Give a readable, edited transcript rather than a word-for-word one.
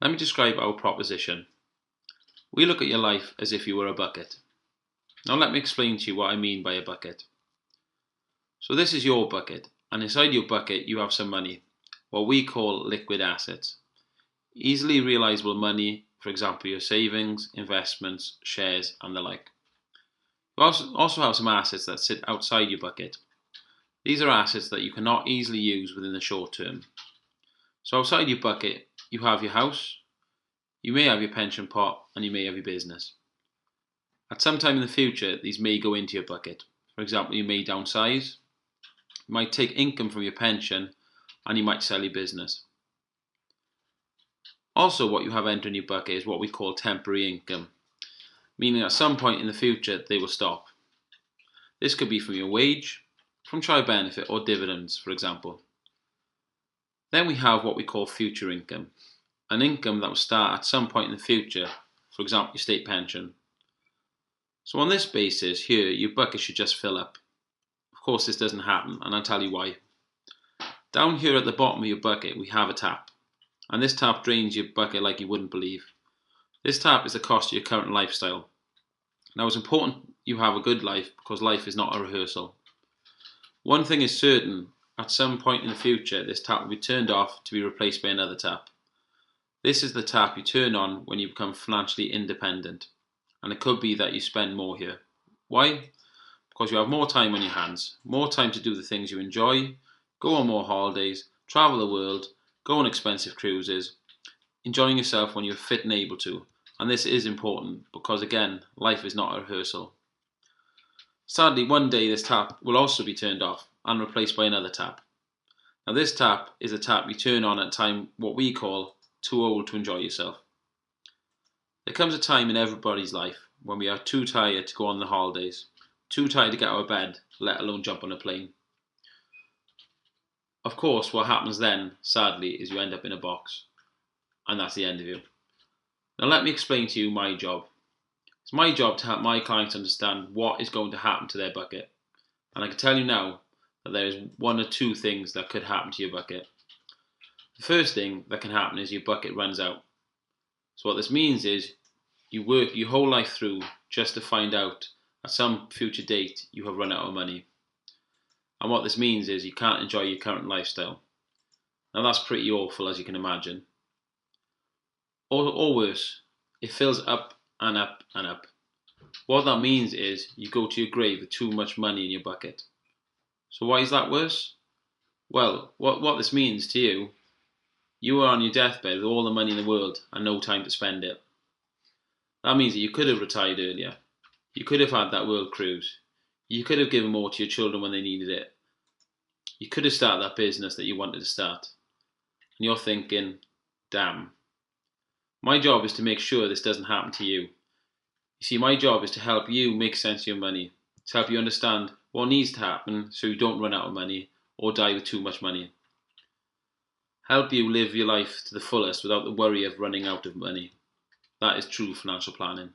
Let me describe our proposition. We look at your life as if you were a bucket. Now let me explain to you what I mean by a bucket. So this is your bucket, and inside your bucket you have some money, what we call liquid assets. Easily realizable money, for example your savings, investments, shares and the like. You also have some assets that sit outside your bucket. These are assets that you cannot easily use within the short term. So outside your bucket you have your house, you may have your pension pot, and you may have your business. At some time in the future, these may go into your bucket. For example, you may downsize, you might take income from your pension, and you might sell your business. Also, what you have entering your bucket is what we call temporary income, meaning at some point in the future, they will stop. This could be from your wage, from child benefit, or dividends, for example. Then we have what we call future income, an income that will start at some point in the future, for example, your state pension. So on this basis here, your bucket should just fill up. Of course this doesn't happen, and I'll tell you why. Down here at the bottom of your bucket we have a tap, and this tap drains your bucket like you wouldn't believe. This tap is the cost of your current lifestyle. Now it's important you have a good life because life is not a rehearsal. One thing is certain, at some point in the future this tap will be turned off to be replaced by another tap. This is the tap you turn on when you become financially independent, and it could be that you spend more here. Why? Because you have more time on your hands, more time to do the things you enjoy, go on more holidays, travel the world, go on expensive cruises, enjoying yourself when you're fit and able to. And this is important because again, life is not a rehearsal. Sadly, one day this tap will also be turned off and replaced by another tap. Now this tap is a tap you turn on at a time what we call too old to enjoy yourself. There comes a time in everybody's life when we are too tired to go on the holidays, too tired to get out of bed, let alone jump on a plane. Of course, what happens then, sadly, is you end up in a box, and that's the end of you. Now let me explain to you my job. It's my job to help my clients understand what is going to happen to their bucket, and I can tell you now that there is one or two things that could happen to your bucket. The first thing that can happen is your bucket runs out. So what this means is you work your whole life through just to find out at some future date you have run out of money. And what this means is you can't enjoy your current lifestyle. Now that's pretty awful, as you can imagine. Or worse, it fills up and up and up. What that means is you go to your grave with too much money in your bucket. So why is that worse? Well, what this means to you, you are on your deathbed with all the money in the world and no time to spend it. That means that you could have retired earlier. You could have had that world cruise. You could have given more to your children when they needed it. You could have started that business that you wanted to start. And you're thinking, damn. My job is to make sure this doesn't happen to you. You see, my job is to help you make sense of your money, to help you understand what needs to happen so you don't run out of money or die with too much money. Help you live your life to the fullest without the worry of running out of money. That is true financial planning.